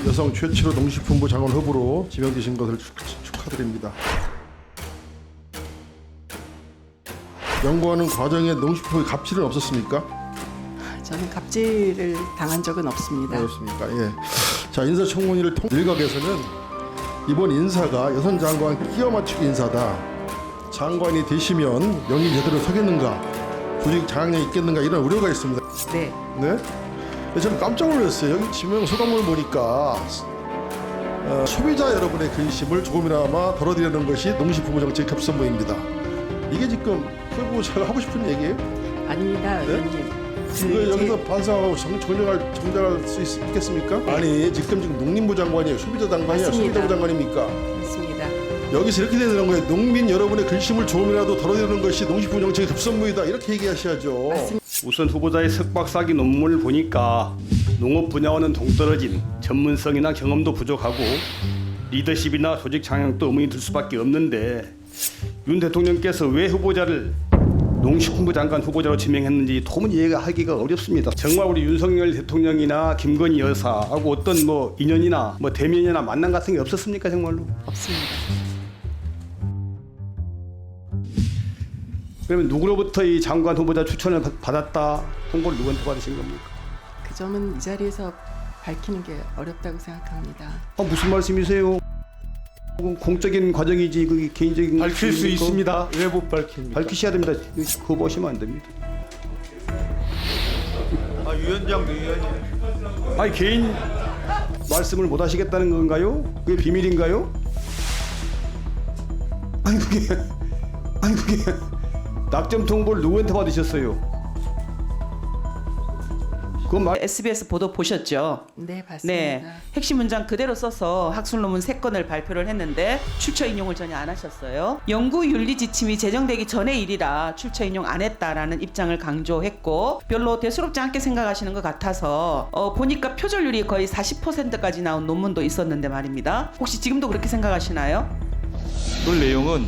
여성 최초로 농식품부 장관 후보로 지명되신 것을 축하드립니다. 연구하는 과정에 농식품의 갑질은 없었습니까? 저는 갑질을 당한 적은 없습니다. 그렇습니까? 예. 자, 인사청문회를 일각에서는 이번 인사가 여성 장관 끼워 맞추기 인사다. 장관이 되시면 영이 제대로 서겠는가? 조직 장악력이 있겠는가? 이런 우려가 있습니다. 네. 네? 저는 깜짝 놀랐어요. 여기 지명 소감을 보니까 소비자 여러분의 근심을 조금이나마 덜어드리는 것이 농식품부 정책 협선부입니다. 이게 지금 후보자가 하고 싶은 얘기예요? 아닙니다, 네? 의원님. 왜 여기서 반성하고 정정할 수 있겠습니까? 아니 지금 농림부 장관이에요, 소비자 장관이에요, 맞습니다. 소비자부 장관입니까? 맞습니다. 여기서 이렇게 되는 거예요. 농민 여러분의 근심을 조금이라도 덜어드리는 것이 농식품 정책의 급선무이다, 이렇게 얘기하셔야죠. 맞습니다. 우선 후보자의 석박사기 논문을 보니까 농업 분야와는 동떨어진 전문성이나 경험도 부족하고 리더십이나 조직 장악도 의문이 들 수밖에 없는데 윤 대통령께서 왜 후보자를 농식품부 장관 후보자로 지명했는지 도무지 이해하기가 어렵습니다. 정말 우리 윤석열 대통령이나 김건희 여사하고 어떤 인연이나 대면이나 만남 같은 게 없었습니까, 정말로? 없습니다. 그러면 누구로부터 이 장관 후보자 추천을 받았다, 통보를 누구한테 받으신 겁니까? 그 점은 이 자리에서 밝히는 게 어렵다고 생각합니다. 무슨 말씀이세요? 공적인 과정이지 그게 개인적인 밝힐 수 일입니까? 있습니다. 왜 못 밝힙니까? 밝히셔야 됩니다. 그거 보시면 안 됩니다. 위원장도 위원님. 아니 개인 말씀을 못 하시겠다는 건가요? 그게 비밀인가요? 아니 그게 낙점 통보를 누구한테 받으셨어요? 그건 말. SBS 보도 보셨죠? 네, 봤습니다. 네, 핵심 문장 그대로 써서 학술 논문 3건을 발표를 했는데 출처 인용을 전혀 안 하셨어요. 연구윤리 지침이 제정되기 전의 일이라 출처 인용 안 했다라는 입장을 강조했고 별로 대수롭지 않게 생각하시는 것 같아서 보니까 표절률이 거의 40%까지 나온 논문도 있었는데 말입니다. 혹시 지금도 그렇게 생각하시나요? 그 내용은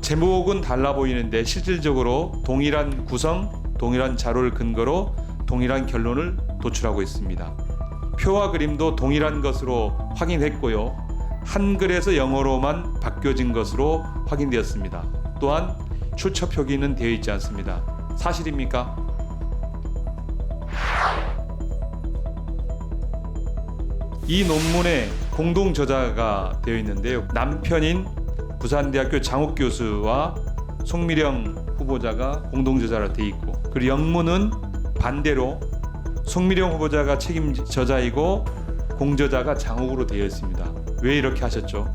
제목은 달라 보이는데 실질적으로 동일한 구성, 동일한 자료를 근거로 동일한 결론을 도출하고 있습니다. 표와 그림도 동일한 것으로 확인했고요. 한글에서 영어로만 바뀌어진 것으로 확인되었습니다. 또한 출처 표기는 되어 있지 않습니다. 사실입니까? 이 논문에 공동 저자가 되어 있는데요. 남편인 부산대학교 장욱 교수와 송미령 후보자가 공동 저자로 되어 있고, 그리고 영문은 반대로 송미령 후보자가 책임 저자이고 공저자가 장욱으로 되어 있습니다. 왜 이렇게 하셨죠?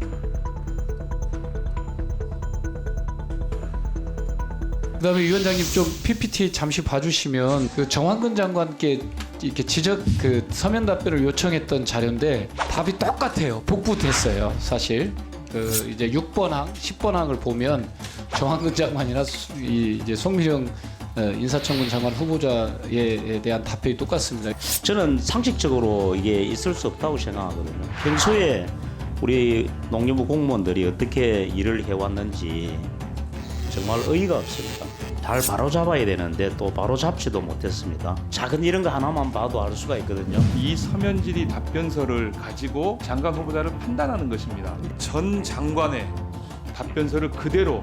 그다음에 위원장님 좀 PPT 잠시 봐주시면 그 정황근 장관께 이렇게 지적 서면 답변을 요청했던 자료인데 답이 똑같아요. 복붙했어요. 사실 이제 6번 항, 10번 항을 보면 정황근 장관이나 이제 송미령 인사청문 장관 후보자에 대한 답변이 똑같습니다. 저는 상식적으로 이게 있을 수 없다고 생각하거든요. 평소에 우리 농림부 공무원들이 어떻게 일을 해왔는지 정말 의의가 없습니다. 잘 바로잡아야 되는데 또 바로잡지도 못했습니다. 작은 이런 거 하나만 봐도 알 수가 있거든요. 이 서면질의 답변서를 가지고 장관 후보자를 판단하는 것입니다. 전 장관의 답변서를 그대로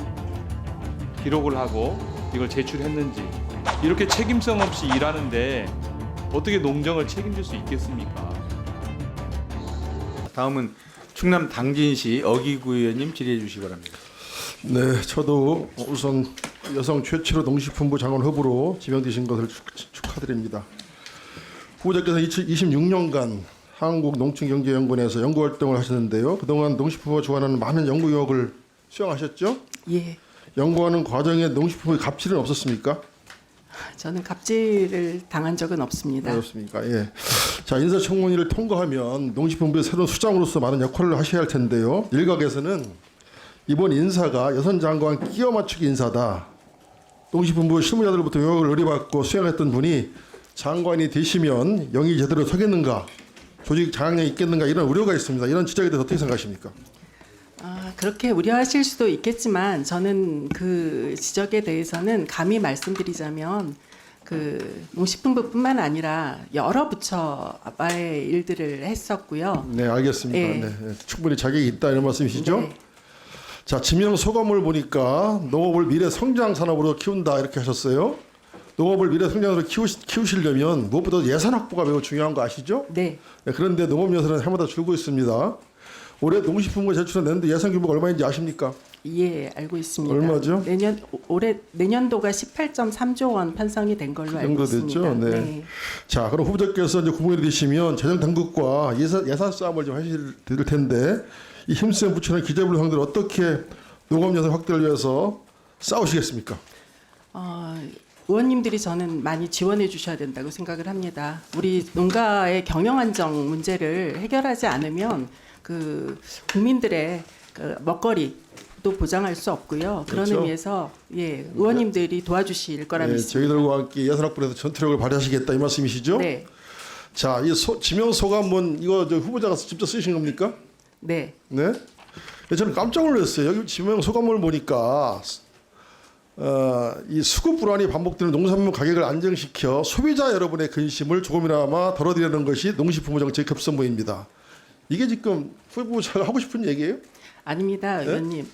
기록을 하고 이걸 제출했는지, 이렇게 책임성 없이 일하는데 어떻게 농정을 책임질 수 있겠습니까? 다음은 충남 당진시 어기구 의원님 질의해 주시기 바랍니다. 네, 저도 우선 여성 최초로 농식품부 장관 후보로 지명되신 것을 축하드립니다. 후보자께서 26년간 한국농촌경제연구원에서 연구활동을 하셨는데요. 그동안 농식품부가 주관하는 많은 연구 영역을 수행하셨죠? 예. 연구하는 과정에 농식품의 갑질은 없었습니까? 저는 갑질을 당한 적은 없습니다. 그렇습니까? 예. 자, 인사청문회를 통과하면 농식품부의 새로운 수장으로서 많은 역할을 하셔야 할 텐데요. 일각에서는 이번 인사가 여성 장관 끼워 맞추기 인사다. 농식품부 실무자들부터 영역을 의뢰받고 수행했던 분이 장관이 되시면 영이 제대로 서겠는가? 조직 장악력이 있겠는가? 이런 우려가 있습니다. 이런 지적에 대해서 어떻게 생각하십니까? 그렇게 우려하실 수도 있겠지만 저는 그 지적에 대해서는 감히 말씀드리자면 그 농식품부뿐만 아니라 여러 부처와의 일들을 했었고요. 네, 알겠습니다. 예. 네, 충분히 자격이 있다 이런 말씀이시죠? 네. 자, 지명 소감을 보니까 농업을 미래 성장 산업으로 키운다 이렇게 하셨어요. 농업을 미래 성장으로 키우시려면 무엇보다 예산 확보가 매우 중요한 거 아시죠? 네. 네, 그런데 농업 예산은 해마다 줄고 있습니다. 올해 농식품부 제출했는데 예산 규모가 얼마인지 아십니까? 예, 알고 있습니다. 얼마죠? 올해 내년도가 18.3조 원 편성이 된 걸로 알고 정도 있습니다. 됐죠? 네. 자, 그럼 후보자께서 이제 국무회의 되시면 재정 당국과 예산 싸움을 좀 하실 텐데 이 힘센 부처는 기재부를 상대로 어떻게 농업 예산 확대를 위해서 싸우시겠습니까? 의원님들이 저는 많이 지원해 주셔야 된다고 생각을 합니다. 우리 농가의 경영 안정 문제를 해결하지 않으면 그 국민들의 그 먹거리도 보장할 수 없고요. 그런 그렇죠. 의미에서 예, 의원님들이 도와주실 거라 네, 믿습니다. 저희들과 함께 예산 확보에서 전투력을 발휘하시겠다 이 말씀이시죠? 네, 자, 이 지명 소감문 이거 저 후보자가 직접 쓰신 겁니까? 네, 네. 저는 깜짝 놀랐어요. 여기 지명 소감문을 보니까 이 수급 불안이 반복되는 농산물 가격을 안정시켜 소비자 여러분의 근심을 조금이나마 덜어드리는 것이 농식품부 정책 급선무입니다. 이게 지금 후보자가 하고 싶은 얘기예요? 아닙니다, 의원님.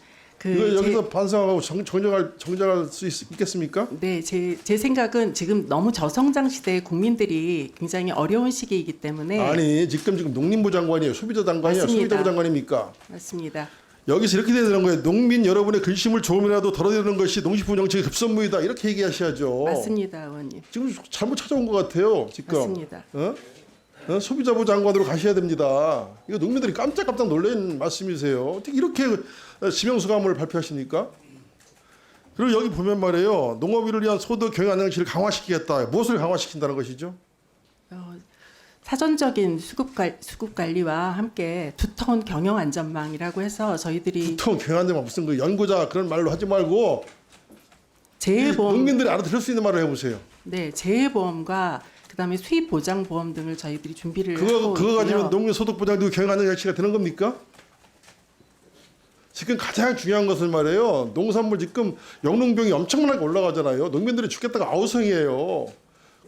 이거 여기서 반성하고 정정할 수 있겠습니까? 네, 제 생각은 지금 너무 저성장 시대에 국민들이 굉장히 어려운 시기이기 때문에 아니 지금 농림부 장관이에요. 소비자 장관이야. 맞습니다. 소비자부 장관입니까? 맞습니다. 여기서 이렇게 돼야 되는 거예요. 농민 여러분의 근심을 조금이라도 덜어드리는 것이 농식품 정책의 급선무이다. 이렇게 얘기하셔야죠. 맞습니다, 의원님. 지금 잘못 찾아온 것 같아요. 지금. 맞습니다. 소비자부 장관으로 가셔야 됩니다. 이거 농민들이 깜짝깜짝 놀란 말씀이세요. 어떻게 이렇게 지명소감을 발표하십니까? 그리고 여기 보면 말이에요. 농업인을 위한 소득 경영 안정치를 강화시키겠다. 무엇을 강화시킨다는 것이죠? 사전적인 수급 관리와 함께 두터운 경영 안전망이라고 해서 저희들이 보통 경영 안정망 무슨 그 연구자 그런 말로 하지 말고 재해보험 농민들이 알아들을 수 있는 말을 해보세요. 네, 재해보험과 그다음에 수입 보장 보험 등을 저희들이 준비를 하고 그거 있고요. 가지면 농민 소득 보장도 경영 안정 장치가 되는 겁니까? 지금 가장 중요한 것은 말이에요. 농산물 지금 영농병이 엄청나게 올라가잖아요. 농민들이 죽겠다가 아우성이에요.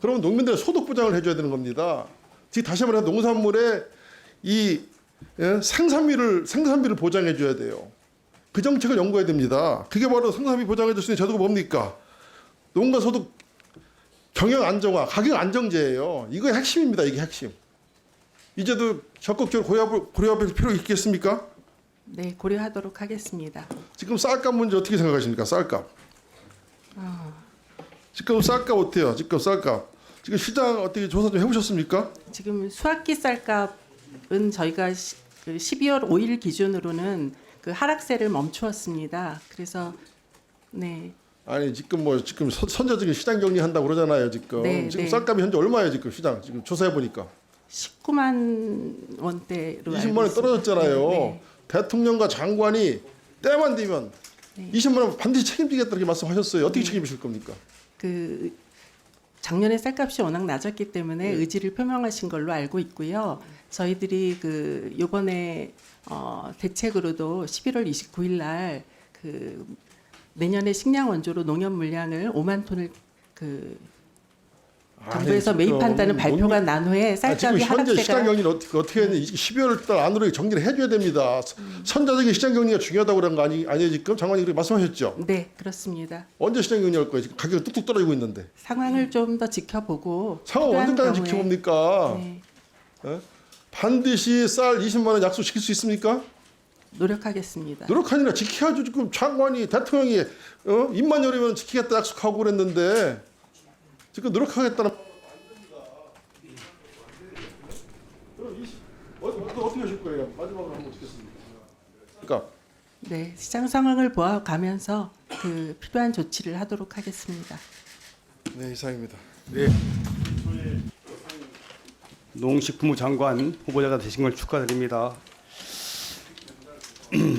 그러면 농민들의 소득 보장을 해줘야 되는 겁니다. 지금 다시 말해서 농산물의 이 생산비를 보장해줘야 돼요. 그 정책을 연구해야 됩니다. 그게 바로 생산비 보장해줄 수 있는 제도가 뭡니까? 농가 소득 경영 안정화, 가격 안정제예요. 이거 핵심입니다. 이게 핵심. 이제도 적극적으로 고려할 필요 있겠습니까? 네, 고려하도록 하겠습니다. 지금 쌀값 문제 어떻게 생각하십니까? 쌀값. 지금 쌀값 어때요? 지금 쌀값. 지금 시장 어떻게 조사 좀 해보셨습니까? 지금 수확기 쌀값은 저희가 12월 5일 기준으로는 그 하락세를 멈추었습니다. 그래서 네, 아니 지금 선제적인 시장 격리한다고 그러잖아요. 지금 네, 지금 네. 쌀값이 현재 얼마예요? 지금 시장 지금 조사해 보니까 19만 원대로 20만 원 떨어졌잖아요. 네, 대통령과 장관이 때만 되면 20만 원 반드시 책임지겠다 이렇게 말씀하셨어요. 어떻게 책임지실 겁니까? 그 작년에 쌀값이 워낙 낮았기 때문에 의지를 표명하신 걸로 알고 있고요. 저희들이 그 요번에 대책으로도 11월 29일 날 그 내년에 식량 원조로 농협 물량을 5만 톤을 그 정부에서 지금 매입한다는 발표가 난 후에 지금 쌀값이 현재 하락세가 시장 격리를 어떻게 했는지 12월 달 안으로 정리를 해줘야 됩니다. 선제적인 시장 격리가 중요하다고 그런 거 아니에요? 지금 장관이 그렇게 말씀하셨죠? 네, 그렇습니다. 언제 시장 격리할 거예요? 지금 가격이 뚝뚝 떨어지고 있는데 상황을 좀 더 지켜보고 상황 필요한 언제까지 경우에 지켜봅니까? 네, 반드시 쌀 20만 원 약속시킬 수 있습니까? 노력하겠습니다. 노력하니라 지켜야죠. 지금 장관이 대통령이 입만 열으면 지키겠다 약속하고 그랬는데 지금 노력하겠다는 어떻게 하실 거예요? 마지막으로 한번 듣겠습니다. 그러니까 네, 시장 상황을 보아가면서 그 필요한 조치를 하도록 하겠습니다. 네, 이상입니다. 농식품부 장관 후보자가 되신 걸 축하드립니다.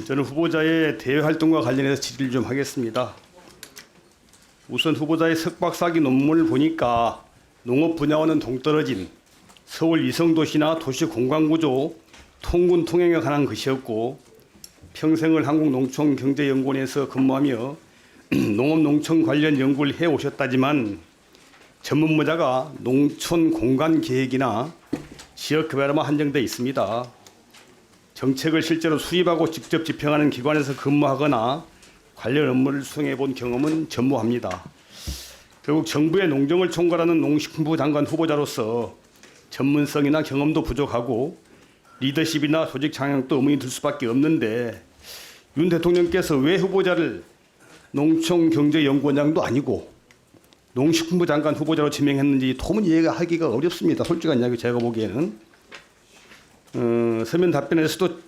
저는 후보자의 대외 활동과 관련해서 질의를 좀 하겠습니다. 우선 후보자의 석박사기 논문을 보니까 농업 분야와는 동떨어진 서울 위성도시나 도시 공간구조, 통군 통행에 관한 것이었고 평생을 한국농촌경제연구원에서 근무하며 농업농촌 관련 연구를 해오셨다지만 전문모자가 농촌 공간 계획이나 지역 개발에만 한정돼 있습니다. 정책을 실제로 수립하고 직접 집행하는 기관에서 근무하거나 관련 업무를 수행해 본 경험은 전무합니다. 결국 정부의 농정을 총괄하는 농식품부 장관 후보자로서 전문성이나 경험도 부족하고 리더십이나 조직 장악도 의문이 들 수밖에 없는데 윤 대통령께서 왜 후보자를 농촌경제연구원장도 아니고 농식품부 장관 후보자로 지명했는지 도무지 이해하기가 어렵습니다. 솔직한 이야기 제가 보기에는 서면 답변에서도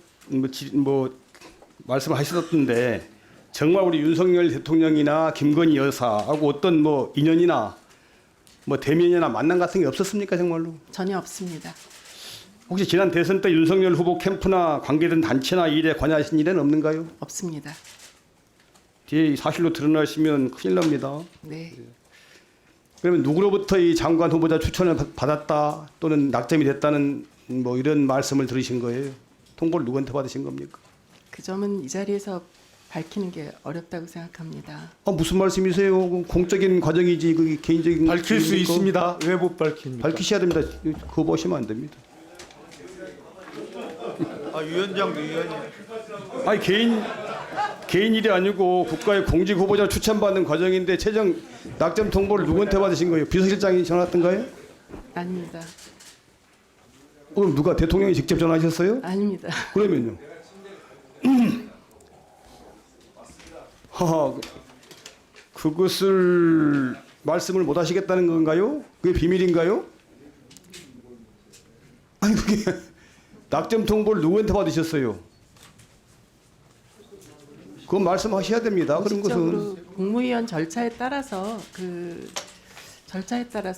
말씀하셨던데 정말 우리 윤석열 대통령이나 김건희 여사하고 어떤 인연이나 대면이나 만남 같은 게 없었습니까 정말로? 전혀 없습니다. 혹시 지난 대선 때 윤석열 후보 캠프나 관계된 단체나 일에 관여하신 일은 없는가요? 없습니다. 뒤에 사실로 드러나시면 큰일 납니다. 네. 그러면 누구로부터 이 장관 후보자 추천을 받았다 또는 낙점이 됐다는 이런 말씀을 들으신 거예요? 통보를 누구한테 받으신 겁니까? 그 점은 이 자리에서 밝히는 게 어렵다고 생각합니다. 무슨 말씀이세요? 공적인 과정이지 그게 개인적인 밝힐 수 일입니까? 있습니다. 왜 못 밝힙니까? 밝히셔야 됩니다. 거부하시면 안 됩니다. 위원장도 위원이에요. 아니 개인 일이 아니고 국가의 공직 후보자 추천받는 과정인데 최종 낙점 통보를 누구한테 받으신 거예요? 비서실장이 전화했던가요? 아닙니다. 그럼 누가 대통령이 직접 전화하셨어요? 아닙니다. 그러면요. 하하, 그것을 말씀을 못 하시겠다는 건가요? 그게 비밀인가요? 아니 그게 낙점 통보를 누구한테 받으셨어요? 그건 말씀하셔야 됩니다. 그런 것은 공식적으로 국무위원 절차에 따라서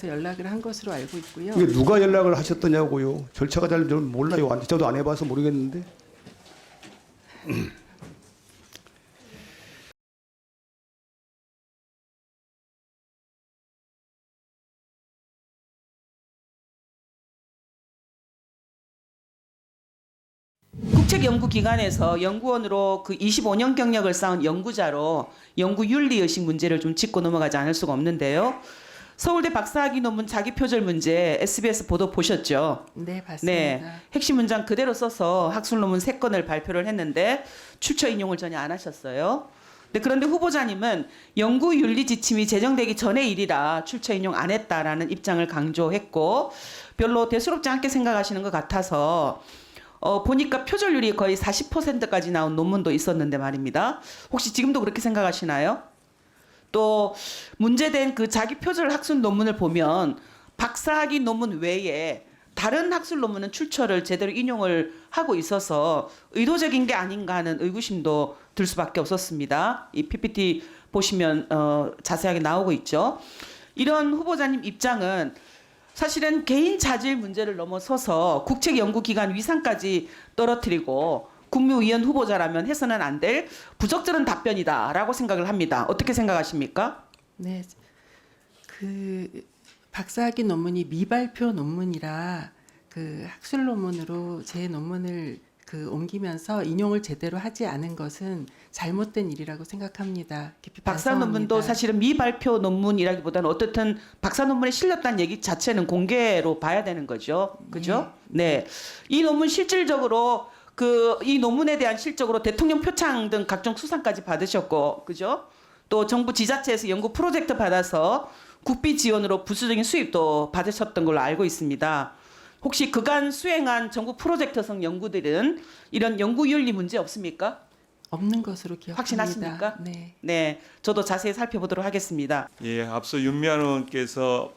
연락을 한 것으로 알고 있고요. 이게 누가 연락을 하셨더냐고요. 절차가 잘 몰라요. 저도 안 해봐서 모르겠는데. 국책연구기관에서 연구원으로 그 25년 경력을 쌓은 연구자로 연구윤리의식 문제를 좀 짚고 넘어가지 않을 수가 없는데요. 서울대 박사학위 논문 자기 표절 문제 SBS 보도 보셨죠? 네, 봤습니다. 네, 핵심 문장 그대로 써서 학술 논문 3건을 발표를 했는데 출처 인용을 전혀 안 하셨어요. 그런데 후보자님은 연구윤리 지침이 제정되기 전의 일이라 출처 인용 안 했다라는 입장을 강조했고 별로 대수롭지 않게 생각하시는 것 같아서 보니까 표절률이 거의 40%까지 나온 논문도 있었는데 말입니다. 혹시 지금도 그렇게 생각하시나요? 또 문제된 그 자기 표절 학술 논문을 보면 박사학위 논문 외에 다른 학술 논문은 출처를 제대로 인용을 하고 있어서 의도적인 게 아닌가 하는 의구심도 들 수밖에 없었습니다. 이 PPT 보시면 자세하게 나오고 있죠. 이런 후보자님 입장은 사실은 개인 자질 문제를 넘어서서 국책연구기관 위상까지 떨어뜨리고 국무위원 후보자라면 해서는 안 될 부적절한 답변이다라고 생각을 합니다. 어떻게 생각하십니까? 네, 그 박사학위 논문이 미발표 논문이라 그 학술 논문으로 제 논문을 옮기면서 인용을 제대로 하지 않은 것은 잘못된 일이라고 생각합니다. 깊이 박사 반성합니다. 논문도 사실은 미발표 논문이라기보다는 어떻든 박사 논문에 실렸다는 얘기 자체는 공개로 봐야 되는 거죠. 그죠? 네. 이 논문 실질적으로 이 논문에 대한 실적으로 대통령 표창 등 각종 수상까지 받으셨고, 그죠? 또 정부 지자체에서 연구 프로젝트 받아서 국비 지원으로 부수적인 수입도 받으셨던 걸로 알고 있습니다. 혹시 그간 수행한 정부 프로젝트성 연구들은 이런 연구윤리 문제 없습니까? 없는 것으로 기억합니다. 확신하십니까? 네. 네, 저도 자세히 살펴보도록 하겠습니다. 예, 앞서 윤미향 의원께서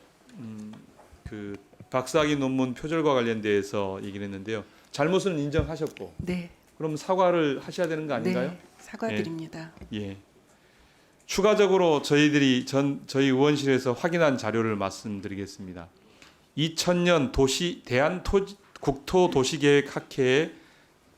그 박사학위 논문 표절과 관련돼서 얘기를 했는데요. 잘못은 인정하셨고, 네. 그럼 사과를 하셔야 되는 거 아닌가요? 네, 사과드립니다. 예. 추가적으로 저희 의원실에서 확인한 자료를 말씀드리겠습니다. 2000년 대한국토도시계획학회의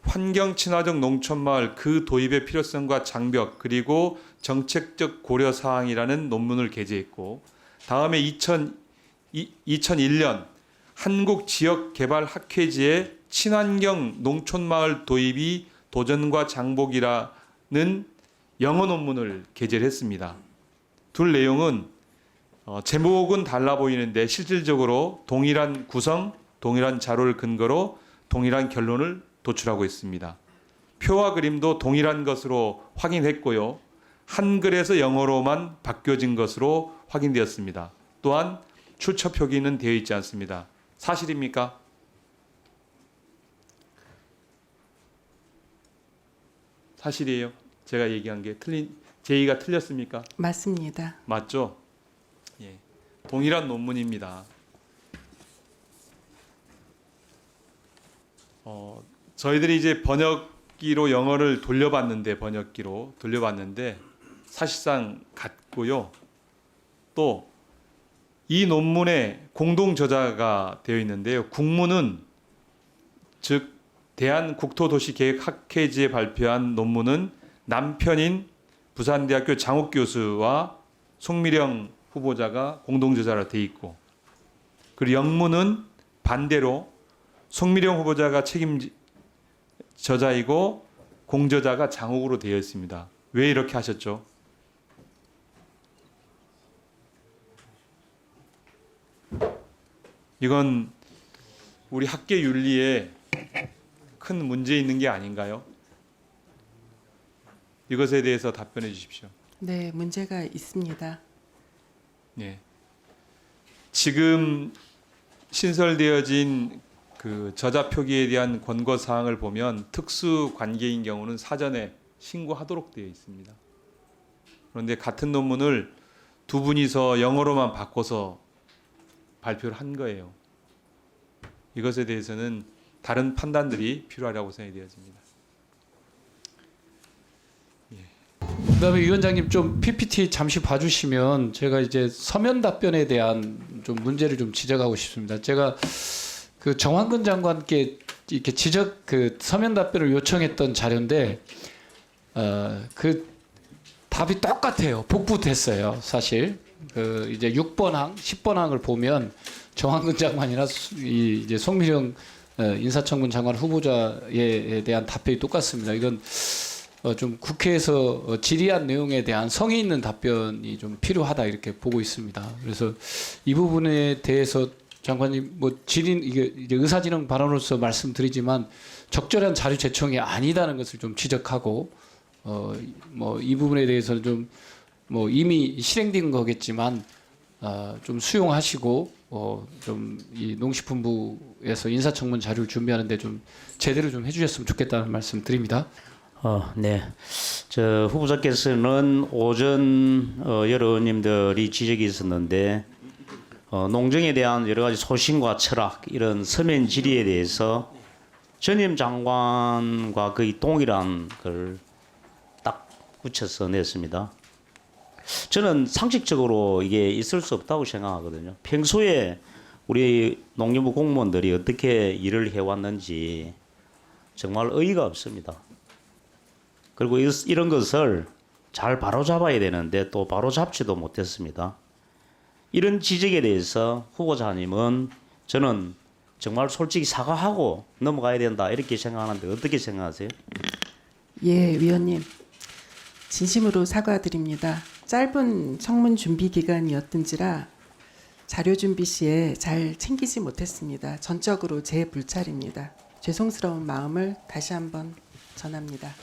환경친화적 농촌마을 그 도입의 필요성과 장벽 그리고 정책적 고려사항이라는 논문을 게재했고 다음에 2001년 한국지역개발학회지의 친환경 농촌마을 도입이 도전과 장복이라는 영어 논문을 게재를 했습니다. 둘 내용은 제목은 달라 보이는데 실질적으로 동일한 구성, 동일한 자료를 근거로 동일한 결론을 도출하고 있습니다. 표와 그림도 동일한 것으로 확인했고요. 한글에서 영어로만 바뀌어진 것으로 확인되었습니다. 또한 출처 표기는 되어 있지 않습니다. 사실입니까? 사실이에요. 제가 얘기한 게 제의가 틀렸습니까? 맞습니다. 맞죠? 예. 동일한 논문입니다. 저희들이 이제 번역기로 영어를 돌려봤는데 사실상 같고요. 또 이 논문에 공동 저자가 되어 있는데요. 국문은 즉 대한국토도시계획학회지에 발표한 논문은 남편인 부산대학교 장욱 교수와 송미령 후보자가 공동 저자로 되어 있고, 그리고 영문은 반대로 송미령 후보자가 책임 저자이고 공저자가 장욱으로 되어 있습니다. 왜 이렇게 하셨죠? 이건 우리 학계 윤리에 큰 문제 있는 게 아닌가요? 이것에 대해서 답변해 주십시오. 네, 문제가 있습니다. 네. 지금 신설되어진 그 저자 표기에 대한 권고 사항을 보면 특수 관계인 경우는 사전에 신고하도록 되어 있습니다. 그런데 같은 논문을 두 분이서 영어로만 바꿔서 발표를 한 거예요. 이것에 대해서는 다른 판단들이 필요하다고 생각이 되어집니다. 그다음에 위원장님 좀 PPT 잠시 봐주시면 제가 이제 서면 답변에 대한 좀 문제를 좀 지적하고 싶습니다. 제가 그 정황근 장관께 이렇게 그 서면 답변을 요청했던 자료인데 그 답이 똑같아요. 복붙했어요. 사실 그 이제 6번 항, 10번 항을 보면 정황근 장관이나 이제 송미령 인사청문 장관 후보자에 대한 답변이 똑같습니다. 이건 좀 국회에서 질의한 내용에 대한 성의 있는 답변이 좀 필요하다 이렇게 보고 있습니다. 그래서 이 부분에 대해서 장관님 뭐 이게 이제 의사진행 발언으로서 말씀드리지만 적절한 자료 제청이 아니다는 것을 좀 지적하고 뭐 이 부분에 대해서는 좀 뭐 이미 실행된 거겠지만 좀 수용하시고 좀 이 농식품부에서 인사청문 자료를 준비하는데 좀 제대로 좀 해주셨으면 좋겠다는 말씀 드립니다. 네. 저 후보자께서는 오전 여러 의원님들이 지적이 있었는데 농정에 대한 여러 가지 소신과 철학 이런 서면 질의에 대해서 전임 장관과 거의 동일한 걸 딱 붙여서 냈습니다. 저는 상식적으로 이게 있을 수 없다고 생각하거든요. 평소에 우리 농림부 공무원들이 어떻게 일을 해왔는지 정말 어이가 없습니다. 그리고 이런 것을 잘 바로잡아야 되는데 또 바로잡지도 못했습니다. 이런 지적에 대해서 후보자님은 저는 정말 솔직히 사과하고 넘어가야 된다 이렇게 생각하는데 어떻게 생각하세요? 예, 위원님. 진심으로 사과드립니다. 짧은 청문 준비 기간이었던지라 자료 준비 시에 잘 챙기지 못했습니다. 전적으로 제 불찰입니다. 죄송스러운 마음을 다시 한번 전합니다.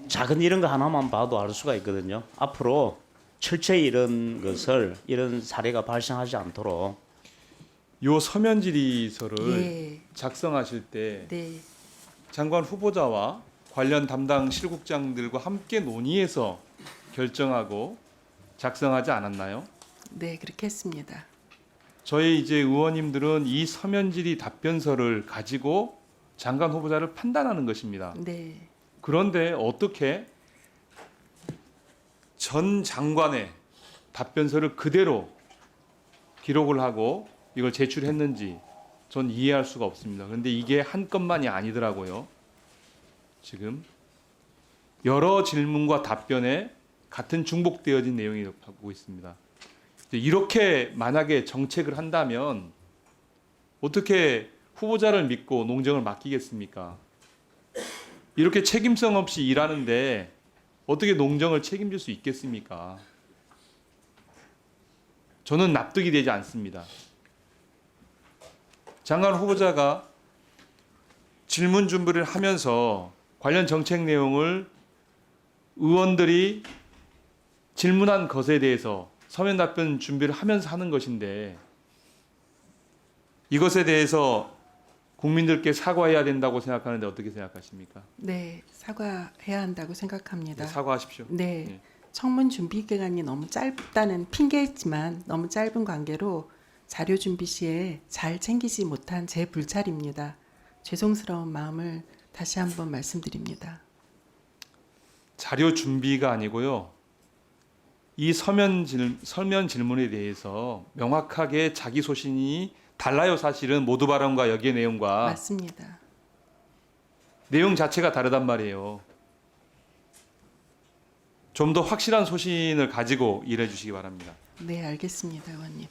작은 이런 거 하나만 봐도 알 수가 있거든요. 앞으로 철저히 이런 사례가 발생하지 않도록 요 서면 질의서를 예. 작성하실 때 네. 장관 후보자와 관련 담당 실국장들과 함께 논의해서 결정하고 작성하지 않았나요? 네, 그렇게 했습니다. 저희 이제 의원님들은 이 서면 질의 답변서를 가지고 장관 후보자를 판단하는 것입니다. 네. 그런데 어떻게 전 장관의 답변서를 그대로 기록을 하고 이걸 제출했는지 전 이해할 수가 없습니다. 그런데 이게 한 건만이 아니더라고요. 지금 여러 질문과 답변에 같은 중복되어진 내용이 나오고 있습니다. 이렇게 만약에 정책을 한다면 어떻게 후보자를 믿고 농정을 맡기겠습니까? 이렇게 책임성 없이 일하는데 어떻게 농정을 책임질 수 있겠습니까? 저는 납득이 되지 않습니다. 장관 후보자가 질문 준비를 하면서 관련 정책 내용을 의원들이 질문한 것에 대해서 서면 답변 준비를 하면서 하는 것인데 이것에 대해서 국민들께 사과해야 된다고 생각하는데 어떻게 생각하십니까? 네, 사과해야 한다고 생각합니다. 네, 사과하십시오. 네, 예. 청문 준비 기간이 너무 짧다는 핑계지만 너무 짧은 관계로 자료 준비 시에 잘 챙기지 못한 제 불찰입니다. 죄송스러운 마음을 다시 한번 말씀드립니다. 자료 준비가 아니고요. 이 서면 질문에 대해서 명확하게 자기 소신이 달라요. 사실은 모두 발언과 여기의 내용과 맞습니다. 내용 자체가 다르단 말이에요. 좀 더 확실한 소신을 가지고 일해 주시기 바랍니다. 네, 알겠습니다, 의원님.